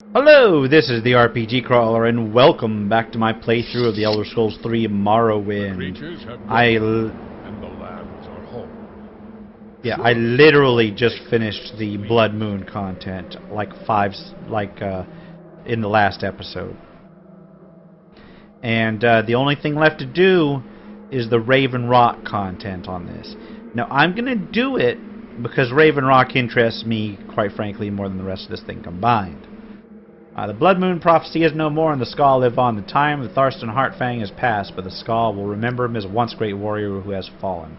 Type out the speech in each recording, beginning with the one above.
Hello, this is the RPG Crawler, and welcome back to my playthrough of the Elder Scrolls 3 Morrowind. I literally just finished the Blood Moon content, in the last episode. And the only thing left to do is the Raven Rock content on this. Now, I'm going to do it because Raven Rock interests me, quite frankly, more than the rest of this thing combined. The Blood Moon prophecy is no more, and the Skaal live on. The time of Tharstan Heartfang has passed, but the Skaal will remember him as a once great warrior who has fallen.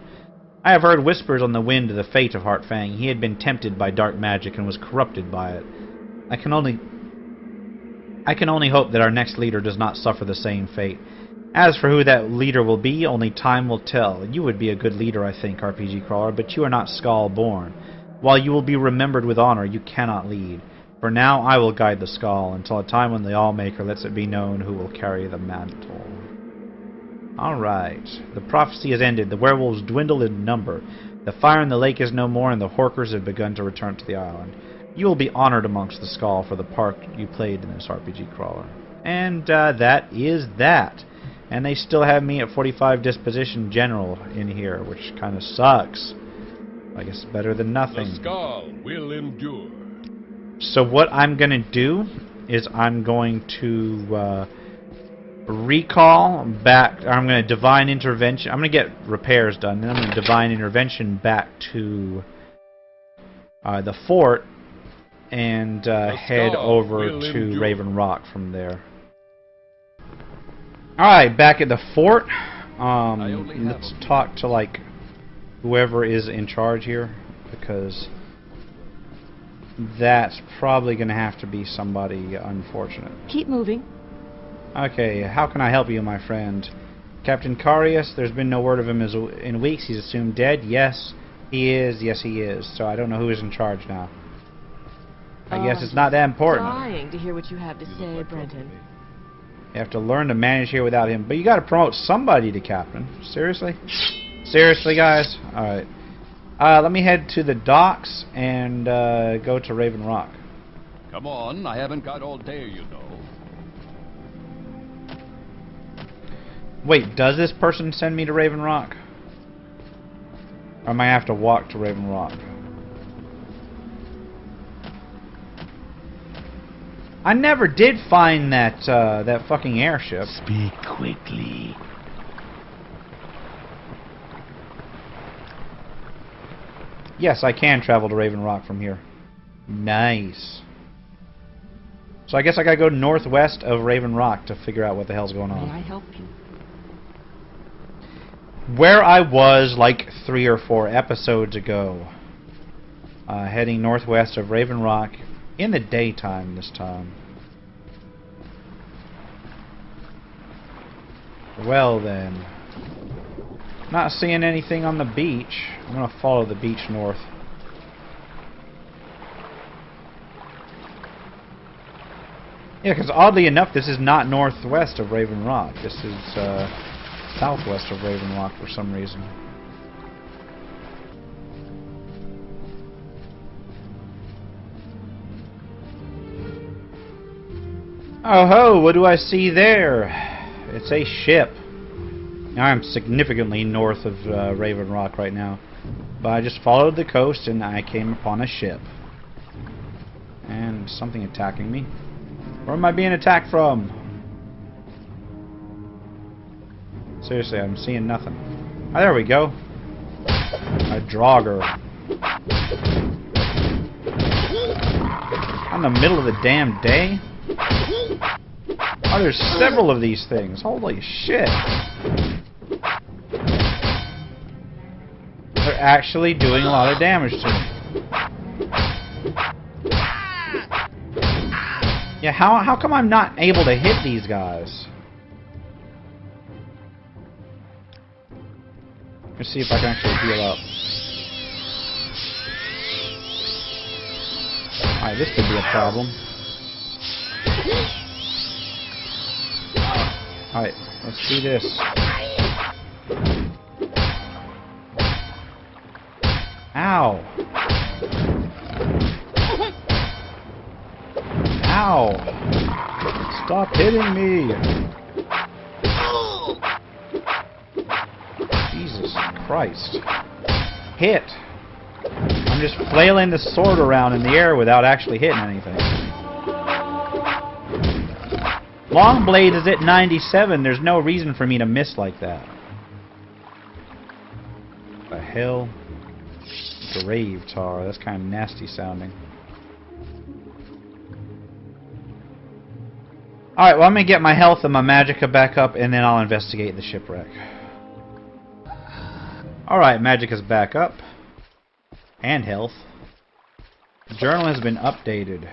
I have heard whispers on the wind of the fate of Heartfang. He had been tempted by dark magic and was corrupted by it. I can only hope that our next leader does not suffer the same fate. As for who that leader will be, only time will tell. You would be a good leader, I think, RPG Crawler, but you are not Skaal-born. While you will be remembered with honor, you cannot lead. For now, I will guide the Skaal until a time when the Allmaker lets it be known who will carry the mantle. Alright. The prophecy has ended. The werewolves dwindle in number. The fire in the lake is no more, and the Horkers have begun to return to the island. You will be honored amongst the Skaal for the part you played in this RPG Crawler. And that is that. And they still have me at 45 Disposition General in here, which kind of sucks. I guess it's better than nothing. The Skaal will endure. So what I'm going to do is I'm going to recall back. I'm going to Divine Intervention. I'm going to get repairs done. Then I'm going to Divine Intervention back to the fort and head over to Raven Rock from there. Alright, back at the fort. Let's talk to, like, whoever is in charge here, because that's probably going to have to be somebody unfortunate. Keep moving. Okay, how can I help you, my friend? Captain Carius, there's been no word of him in weeks. He's assumed dead. Yes, he is. Yes, he is. So I don't know who is in charge now. I guess it's not that important. Dying to hear what you have to say, Brenton. You have to learn to manage here without him. But you got to promote somebody to captain. Seriously? Seriously, guys? Alright. Let me head to the docks and go to Raven Rock. Come on, I haven't got all day, you know. Wait, does this person send me to Raven Rock? Or am I have to walk to Raven Rock? I never did find that that fucking airship. Speak quickly. Yes, I can travel to Raven Rock from here. Nice. So I guess I gotta go northwest of Raven Rock to figure out what the hell's going on. May I help you? Where I was like 3 or 4 episodes ago. Heading northwest of Raven Rock in the daytime this time. Well then. Not seeing anything on the beach. I'm going to follow the beach north. Yeah, because oddly enough, this is not northwest of Raven Rock. This is southwest of Raven Rock for some reason. Oh ho, what do I see there? It's a ship. Now I'm significantly north of Raven Rock right now. But I just followed the coast and I came upon a ship. And something attacking me. Where am I being attacked from? Seriously, I'm seeing nothing. Oh, there we go. A Draugr. In the middle of the damn day? Oh, there's several of these things. Holy shit. They're actually doing a lot of damage to me. Yeah, how come I'm not able to hit these guys? Let's see if I can actually heal up. Alright, this could be a problem. Alright, let's do this. Ow! Ow! Stop hitting me! Jesus Christ. Hit! I'm just flailing the sword around in the air without actually hitting anything. Long blade is at 97. There's no reason for me to miss like that. The hell? Grave tar. That's kind of nasty sounding. Alright, well I'm going to get my health and my magicka back up and then I'll investigate the shipwreck. Alright, magicka's back up. And health. The journal has been updated.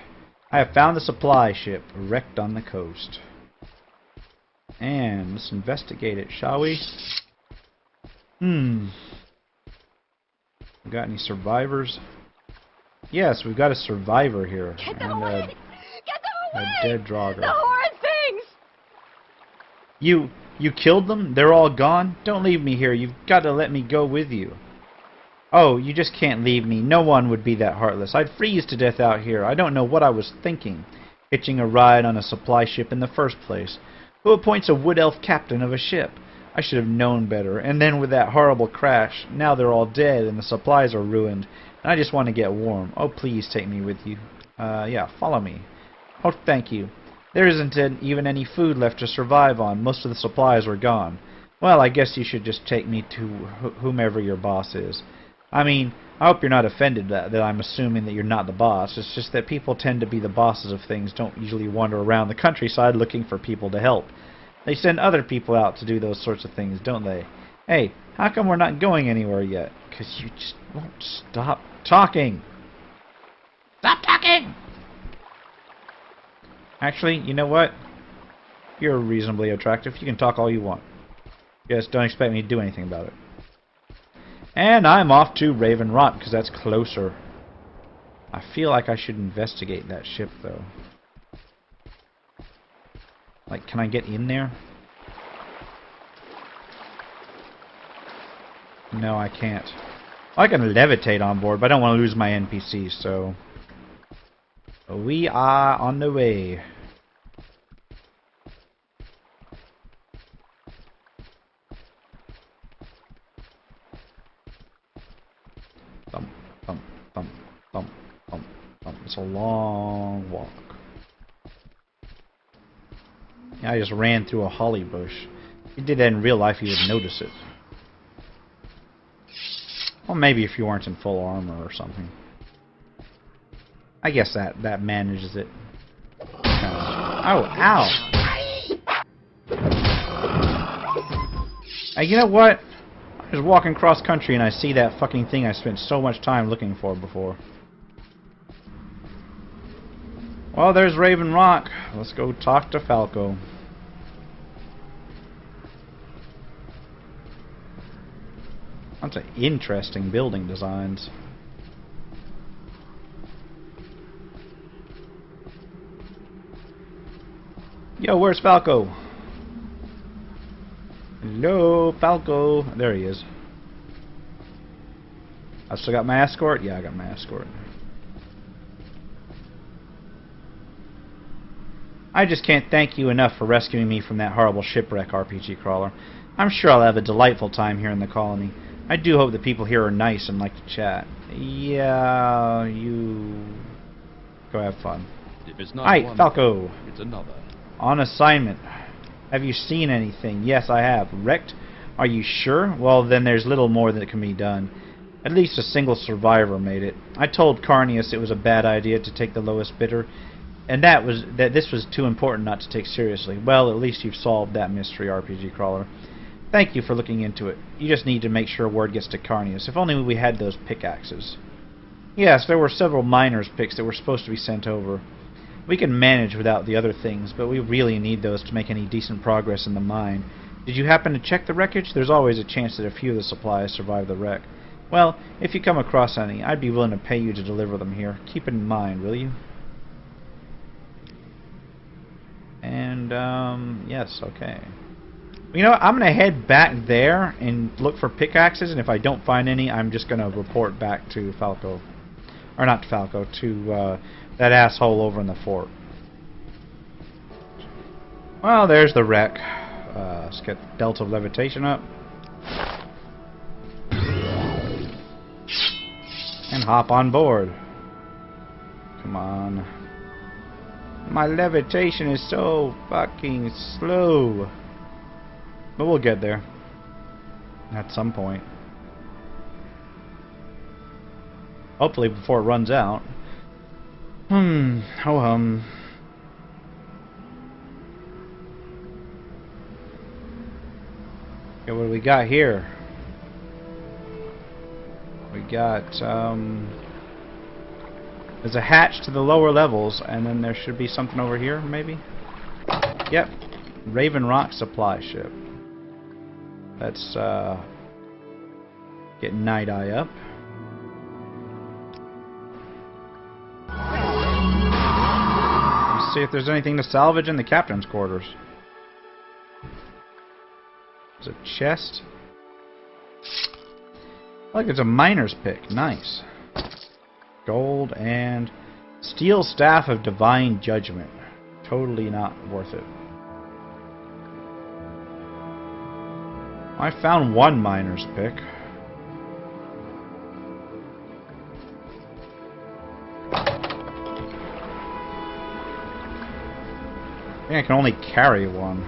I have found the supply ship wrecked on the coast. And let's investigate it, shall we? Got any survivors? Yes, we've got a survivor here. Get them and away! Get them away! a dead drogger. The horrid things! You killed them? They're all gone? Don't leave me here. You've got to let me go with you. Oh, you just can't leave me. No one would be that heartless. I'd freeze to death out here. I don't know what I was thinking. Hitching a ride on a supply ship in the first place. Who appoints a wood elf captain of a ship? I should have known better. And then with that horrible crash, now they're all dead and the supplies are ruined. And I just want to get warm. Oh, please take me with you. Yeah, follow me. Oh, thank you. There isn't even any food left to survive on. Most of the supplies are gone. Well, I guess you should just take me to whomever your boss is. I mean, I hope you're not offended that I'm assuming that you're not the boss. It's just that people tend to be the bosses of things, don't usually wander around the countryside looking for people to help. They send other people out to do those sorts of things, don't they? Hey, how come we're not going anywhere yet? 'Cause you just won't stop talking. Stop talking! Actually, you know what? You're reasonably attractive. You can talk all you want. Just don't expect me to do anything about it. And I'm off to Raven Rock, because that's closer. I feel like I should investigate that ship, though. Like, can I get in there? No, I can't. I can levitate on board, but I don't want to lose my NPCs, so... we are on the way. Thump, thump, thump, thump, thump, thump. It's a long walk. Yeah, I just ran through a holly bush. If you did that in real life, you would notice it. Well, maybe if you weren't in full armor or something. I guess that manages it. Oh, ow! Hey, you know what? I was walking cross country and I see that fucking thing I spent so much time looking for before. Well, there's Raven Rock. Let's go talk to Falco. That's an interesting building designs. Yo, where's Falco? Hello, Falco. There he is. I still got my escort? Yeah, I got my escort. I just can't thank you enough for rescuing me from that horrible shipwreck, RPG Crawler. I'm sure I'll have a delightful time here in the colony. I do hope the people here are nice and like to chat. Yeah, you... go have fun. If it's not Hi, one, Falco. it's another. On assignment. Have you seen anything? Yes, I have. Wrecked? Are you sure? Well, then there's little more that can be done. At least a single survivor made it. I told Carnius it was a bad idea to take the lowest bidder, and that this was too important not to take seriously. Well, at least you've solved that mystery, RPG Crawler. Thank you for looking into it. You just need to make sure word gets to Carnius. If only we had those pickaxes. Yes, there were several miners' picks that were supposed to be sent over. We can manage without the other things, but we really need those to make any decent progress in the mine. Did you happen to check the wreckage? There's always a chance that a few of the supplies survive the wreck. Well, if you come across any, I'd be willing to pay you to deliver them here. Keep it in mind, will you? And, yes, okay. You know what? I'm going to head back there and look for pickaxes, and if I don't find any, I'm just going to report back to Falco. Or not to Falco, to that asshole over in the fort. Well, there's the wreck. Let's get Delta Levitation up. And hop on board. Come on. My levitation is so fucking slow. But we'll get there. At some point. Hopefully before it runs out. Oh Okay, what do we got here? We got, there's a hatch to the lower levels, and then there should be something over here, maybe? Yep. Raven Rock supply ship. Let's, get Night Eye up. Let's see if there's anything to salvage in the captain's quarters. There's a chest. Look, there's a miner's pick. Nice. Gold and steel staff of divine judgment. Totally not worth it. I found one miner's pick. I think I can only carry one.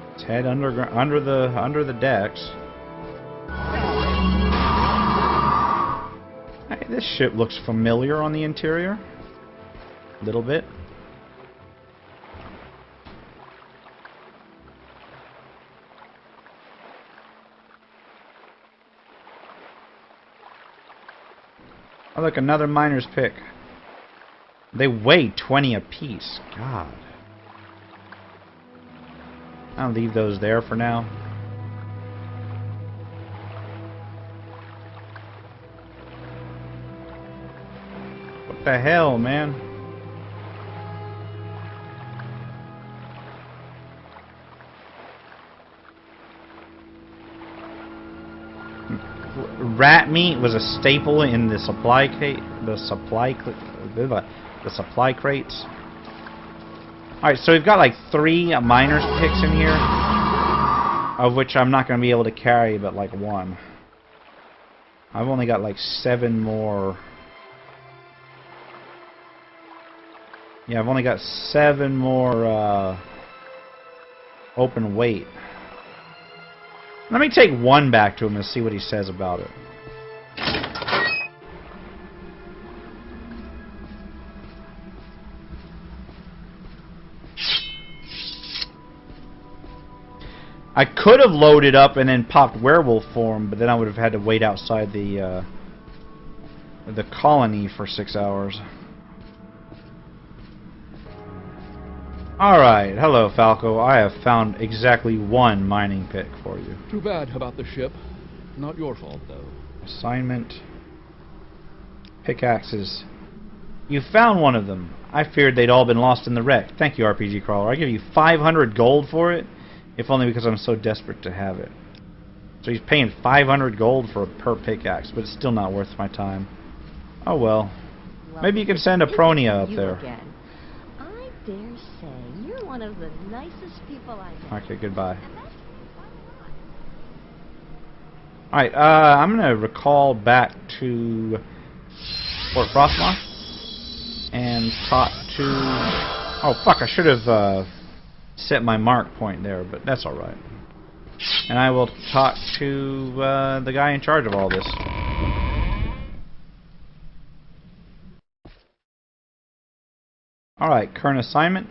Let's head under the decks. Hey, this ship looks familiar on the interior. A little bit. Oh, look, another miner's pick. They weigh 20 apiece. God. I'll leave those there for now. What the hell, man? Rat meat was a staple in the supply crates. Alright, so we've got like 3 miner's picks in here, of which I'm not going to be able to carry but like 1. I've only got like 7 more. Yeah, I've only got 7 more open weight. Let me take 1 back to him and see what he says about it. I could have loaded up and then popped werewolf form, but then I would have had to wait outside the colony for 6 hours. Alright, hello Falco. I have found exactly 1 mining pick for you. Too bad about the ship. Not your fault, though. Assignment. Pickaxes. You found one of them. I feared they'd all been lost in the wreck. Thank you, RPG Crawler. I give you 500 gold for it, if only because I'm so desperate to have it. So he's paying 500 gold for per pickaxe, but it's still not worth my time. Oh well. Maybe you can send a Pronia up there. Again. I dare say you're one of the nicest people I know. Okay, goodbye. Alright, I'm gonna recall back to Fort Frostmoth and talk to... Oh fuck, I should have set my mark point there, but that's alright. And I will talk to the guy in charge of all this. Alright, current assignment.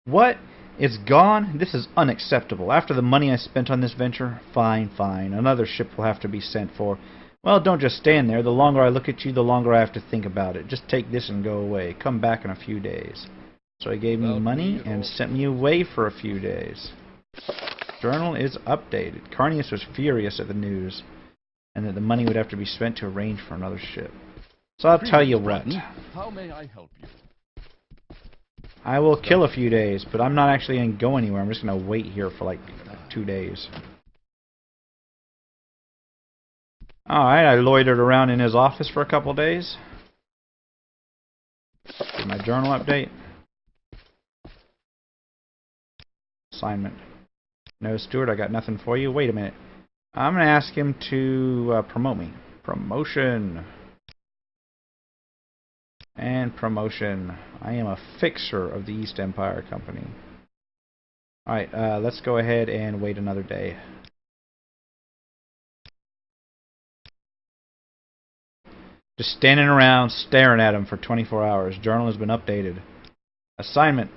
What? It's gone? This is unacceptable. After the money I spent on this venture? Fine, fine. Another ship will have to be sent for. Well, don't just stand there. The longer I look at you, the longer I have to think about it. Just take this and go away. Come back in a few days. So he gave me money and sent me away for a few days. Journal is updated. Carnius was furious at the news, and that the money would have to be spent to arrange for another ship. So I'll tell you what. How may I help you? I will kill a few days, but I'm not actually going to go anywhere. I'm just going to wait here for like 2 days. Alright, I loitered around in his office for a couple days. My journal update. Assignment. No, Stuart, I got nothing for you. Wait a minute. I'm going to ask him to promote me. Promotion. And promotion. I am a fixer of the East Empire Company. Alright, let's go ahead and wait another day. Just standing around staring at him for 24 hours. Journal has been updated. Assignment.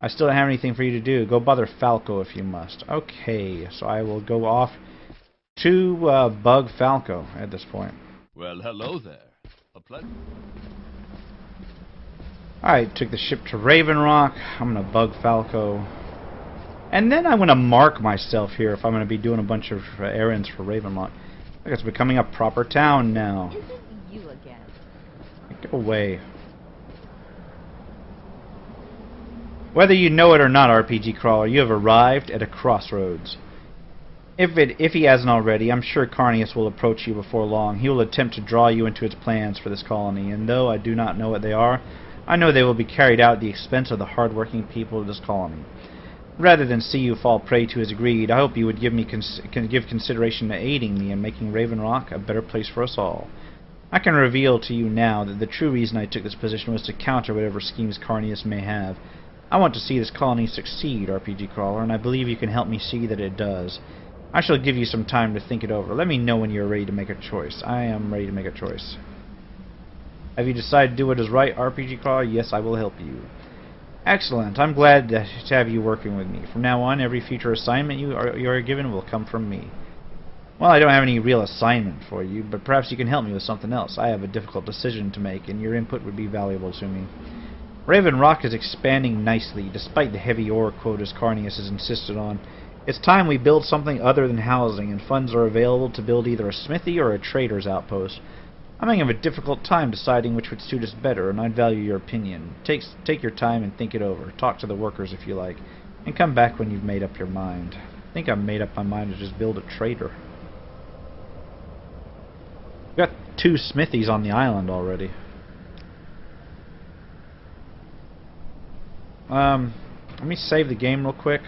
I still don't have anything for you to do. Go bother Falco if you must. Okay, so I will go off to bug Falco at this point. Well, hello there. A pleasure. Alright, took the ship to Raven Rock. I'm going to bug Falco. And then I'm going to mark myself here if I'm going to be doing a bunch of errands for Raven Rock. Like it's becoming a proper town now. Is it you again? Go away. Whether you know it or not, RPG Crawler, you have arrived at a crossroads. If he hasn't already, I'm sure Carnius will approach you before long. He will attempt to draw you into his plans for this colony, and though I do not know what they are, I know they will be carried out at the expense of the hard-working people of this colony. Rather than see you fall prey to his greed, I hope you would give consideration to aiding me in making Raven Rock a better place for us all. I can reveal to you now that the true reason I took this position was to counter whatever schemes Carnius may have. I want to see this colony succeed, RPG Crawler, and I believe you can help me see that it does. I shall give you some time to think it over. Let me know when you are ready to make a choice. I am ready to make a choice. Have you decided to do what is right, RPG Crawler? Yes, I will help you. Excellent. I'm glad to have you working with me. From now on, every future assignment you are given will come from me. Well, I don't have any real assignment for you, but perhaps you can help me with something else. I have a difficult decision to make, and your input would be valuable to me. Raven Rock is expanding nicely, despite the heavy ore quotas Carnius has insisted on. It's time we build something other than housing, and funds are available to build either a smithy or a trader's outpost. I'm having a difficult time deciding which would suit us better, and I'd value your opinion. Take your time and think it over. Talk to the workers if you like, and come back when you've made up your mind. I think I've made up my mind to just build a trader. We've got 2 smithies on the island already. Let me save the game real quick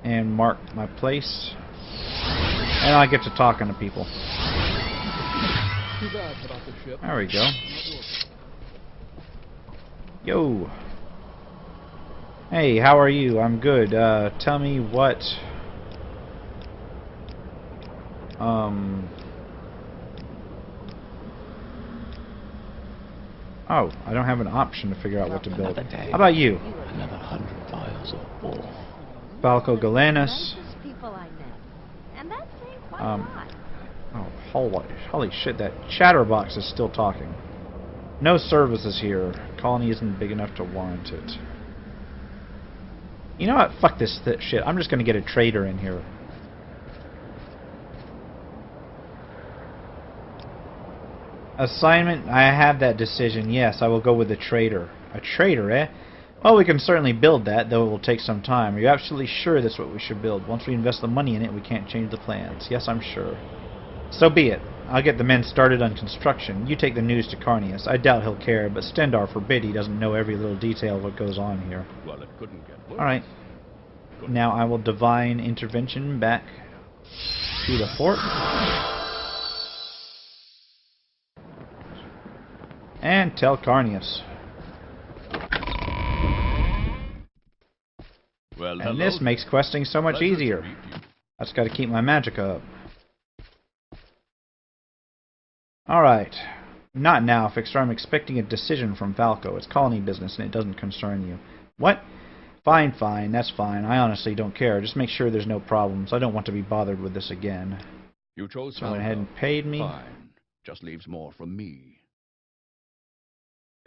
and mark my place, and I get to talking to people. There we go. Yo. Hey, how are you? I'm good. Tell me what... Oh, I don't have an option to figure out what to build. How about you? Another 100 miles of ore. Falco Galanus. Nicest people I met. And that's saying quite a lot. Oh, holy shit, that chatterbox is still talking. No services here. Colony isn't big enough to warrant it. You know what? Fuck this shit. I'm just gonna get a trader in here. Assignment, I have that decision. Yes, I will go with the trader. A trader, eh? Well, we can certainly build that, though it will take some time. Are you absolutely sure that's what we should build? Once we invest the money in it, we can't change the plans. Yes, I'm sure. So be it. I'll get the men started on construction. You take the news to Carnius. I doubt he'll care, but Stendar forbid he doesn't know every little detail of what goes on here. Well, it couldn't get worse. Alright. Now I will divine intervention back to the fort. And tell Carnius. Well, and this makes questing so much easier. I just got to keep my magicka up. Alright. Not now, Fixer. I'm expecting a decision from Falco. It's colony business and it doesn't concern you. What? Fine, fine. That's fine. I honestly don't care. Just make sure there's no problems. I don't want to be bothered with this again. You chose so went ahead and paid me. Fine. Just leaves more from me.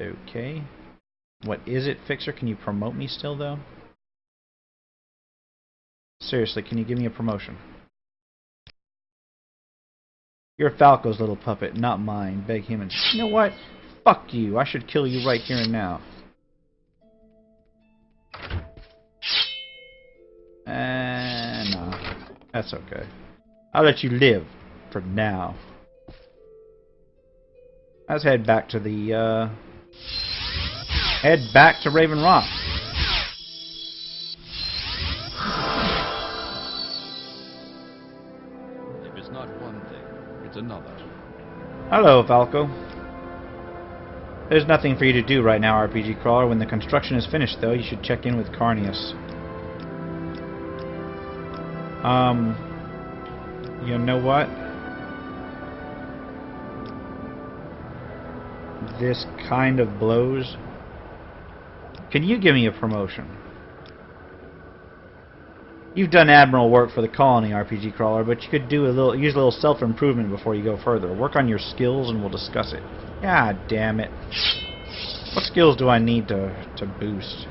Okay. What is it, Fixer? Can you promote me still, though? Seriously, can you give me a promotion? You're Falco's little puppet, not mine. Beg him and... You know what? Fuck you. I should kill you right here and now. No. That's okay. I'll let you live. For now. Let's head back to the, head back to Raven Rock. Hello, Falco. There's nothing for you to do right now, RPG Crawler. When the construction is finished, though, you should check in with Carnius. You know what? This kind of blows. Can you give me a promotion? You've done admirable work for the colony, RPG Crawler, but you could use a little self-improvement before you go further. Work on your skills and we'll discuss it. God damn it. What skills do I need to boost?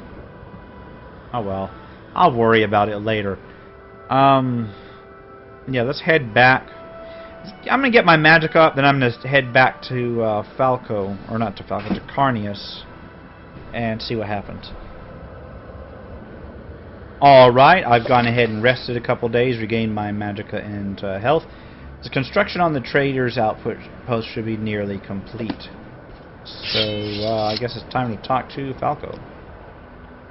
Oh well. I'll worry about it later. Yeah, let's head back. I'm going to get my magic up, then I'm going to head back to Falco, or not to Falco, to Carnius, and see what happens. Alright, I've gone ahead and rested a couple days, regained my magicka and health. The construction on the trader's output post should be nearly complete. So, I guess it's time to talk to Falco.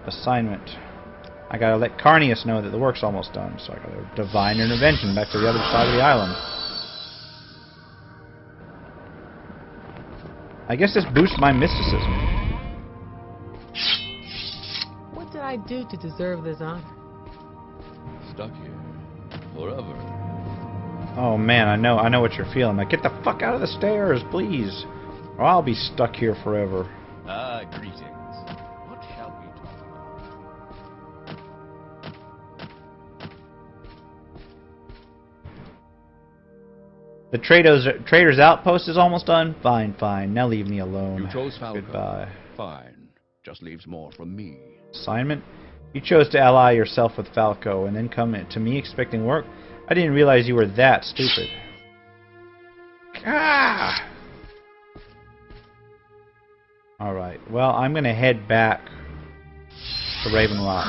Assignment. I gotta let Carnius know that the work's almost done, so I gotta divine intervention back to the other side of the island. I guess this boosts my mysticism. What did I do to deserve this honor? Stuck here. Forever. Oh man, I know what you're feeling. Like, get the fuck out of the stairs, please. Or I'll be stuck here forever. Ah, greetings. What shall we talk about? The trader's outpost is almost done? Fine, fine. Now leave me alone. You chose Falco. Goodbye. Fine. Just leaves more from me. Assignment? You chose to ally yourself with Falco and then come to me expecting work? I didn't realize you were that stupid. Ah! Alright, well, I'm going to head back to Raven Rock.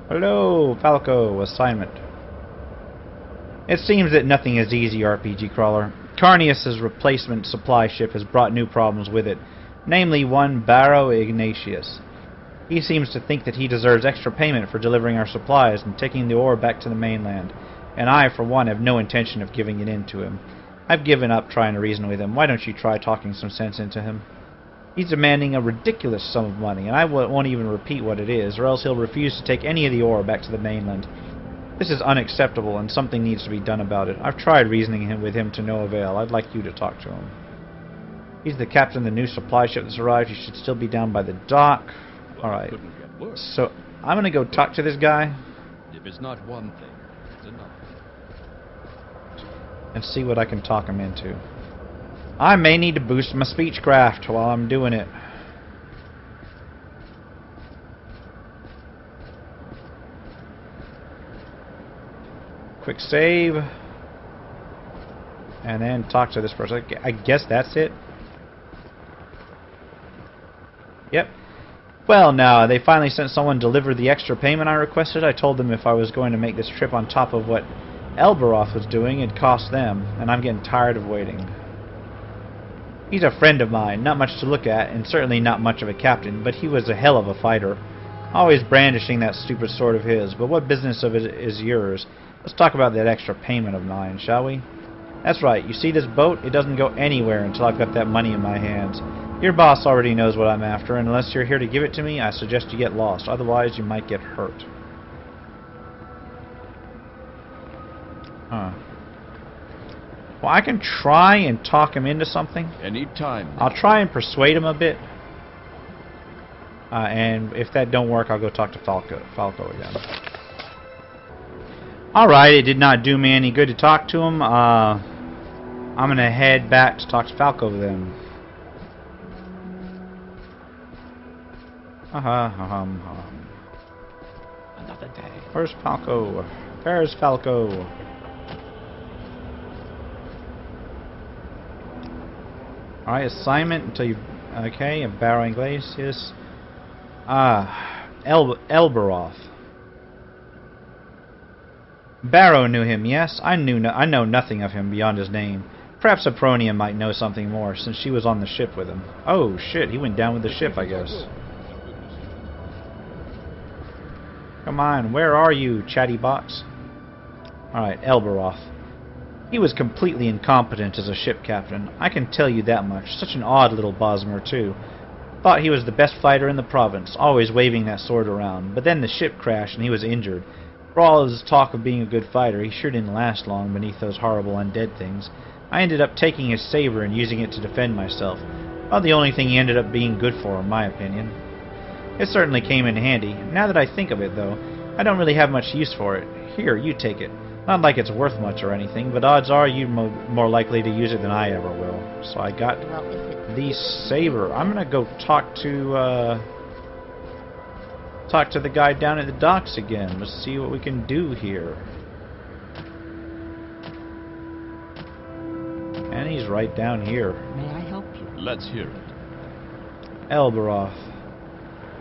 Hello, Falco. Assignment. It seems that nothing is easy, RPG Crawler. Carnius' replacement supply ship has brought new problems with it, namely one Barrow Ignatius. He seems to think that he deserves extra payment for delivering our supplies and taking the ore back to the mainland, and I, for one, have no intention of giving it in to him. I've given up trying to reason with him. Why don't you try talking some sense into him? He's demanding a ridiculous sum of money, and I won't even repeat what it is, or else he'll refuse to take any of the ore back to the mainland. This is unacceptable, and something needs to be done about it. I've tried reasoning with him to no avail. I'd like you to talk to him. He's the captain of the new supply ship that's arrived. He should still be down by the dock. Alright. So, I'm going to go talk to this guy. If it's not one thing, it's another. And see what I can talk him into. I may need to boost my speechcraft while I'm doing it. Quick save. And then talk to this person. I guess that's it. Yep. Well, now, they finally sent someone to deliver the extra payment I requested. I told them if I was going to make this trip on top of what Elberoth was doing, it'd cost them, and I'm getting tired of waiting. He's a friend of mine, not much to look at, and certainly not much of a captain, but he was a hell of a fighter. Always brandishing that stupid sword of his, but what business of it is yours? Let's talk about that extra payment of mine, shall we? That's right, you see this boat? It doesn't go anywhere until I've got that money in my hands. Your boss already knows what I'm after, and unless you're here to give it to me, I suggest you get lost. Otherwise, you might get hurt. Huh. Well, I can try and talk him into something. Anytime. I'll try and persuade him a bit. And if that don't work, I'll go talk to Falco again. Alright, it did not do me any good to talk to him. I'm going to head back to talk to Falco then. Another day. Where's Falco? Where's Falco? Alright, assignment until you... Okay, a Barrow Ignatius. Elberoth. Barrow knew him, yes. I know nothing of him beyond his name. Perhaps Apronia might know something more, since she was on the ship with him. Oh, shit, he went down with the ship, I guess. Come on, where are you, chatty box? Alright, Elberoth. He was completely incompetent as a ship captain. I can tell you that much. Such an odd little Bosmer, too. Thought he was the best fighter in the province, always waving that sword around. But then the ship crashed and he was injured. For all his talk of being a good fighter, he sure didn't last long beneath those horrible undead things. I ended up taking his saber and using it to defend myself. About the only thing he ended up being good for, in my opinion. It certainly came in handy. Now that I think of it, though, I don't really have much use for it. Here, you take it. Not like it's worth much or anything, but odds are you're more likely to use it than I ever will. So I got the saber. I'm gonna go talk to the guy down at the docks again. Let's see what we can do here. And he's right down here. May I help you? Let's hear it. Elberoth.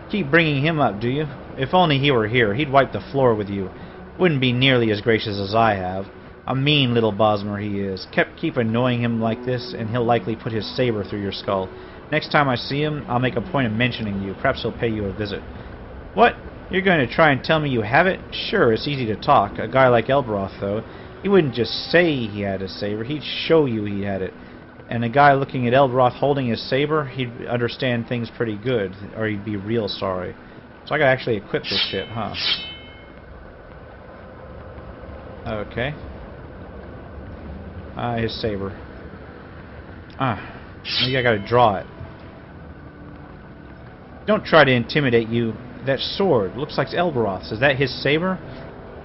Keep bringing him up, do you? If only he were here, he'd wipe the floor with you. Wouldn't be nearly as gracious as I have. A mean little Bosmer he is. Keep annoying him like this, and he'll likely put his saber through your skull. Next time I see him, I'll make a point of mentioning you. Perhaps he'll pay you a visit. What? You're going to try and tell me you have it? Sure, it's easy to talk. A guy like Elberoth, though, he wouldn't just say he had a saber. He'd show you he had it. And a guy looking at Elberoth holding his saber, he'd understand things pretty good, or he'd be real sorry. So I gotta actually equip this shit, huh? Okay. His saber. Maybe I gotta draw it. Don't try to intimidate you. That sword looks like Elberoth's. Is that his saber?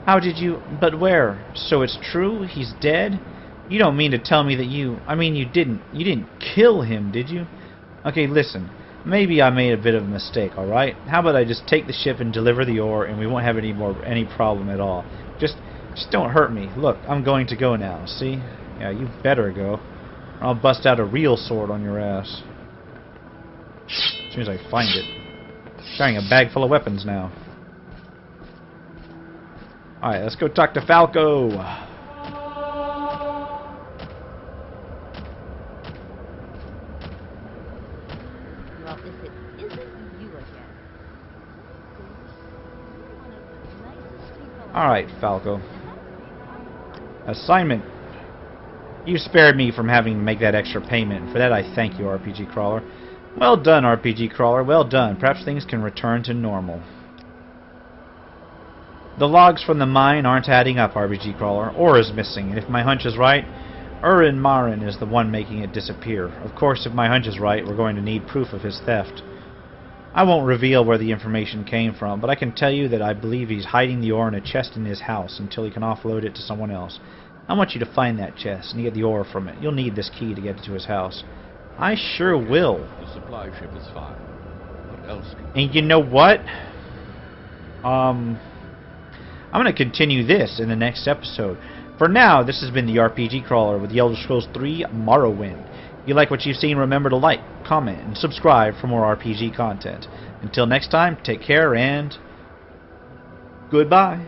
How did you... But where? So it's true? He's dead? You don't mean to tell me that you... I mean, you didn't kill him, did you? Okay, listen. Maybe I made a bit of a mistake, alright? How about I just take the ship and deliver the ore and we won't have any problem at all. Just don't hurt me. Look, I'm going to go now, see? Yeah, you better go. Or I'll bust out a real sword on your ass. As soon as I find it. Carrying a bag full of weapons now. Alright, let's go talk to Falco. Well, if it isn't you again. One of the nicest people. Alright, Falco. Assignment. You spared me from having to make that extra payment. For that I thank you, RPG Crawler. Well done, RPG Crawler. Well done. Perhaps things can return to normal. The logs from the mine aren't adding up, RPG Crawler. Ore is missing, and if my hunch is right, Maren is the one making it disappear. Of course, if my hunch is right, we're going to need proof of his theft. I won't reveal where the information came from, but I can tell you that I believe he's hiding the ore in a chest in his house until he can offload it to someone else. I want you to find that chest and get the ore from it. You'll need this key to get it to his house. I sure will. The supply ship is fine. What else can... And you know what? I'm going to continue this in the next episode. For now, this has been the RPG Crawler with the Elder Scrolls 3 Morrowind. If you like what you've seen, remember to like, comment, and subscribe for more RPG content. Until next time, take care and goodbye.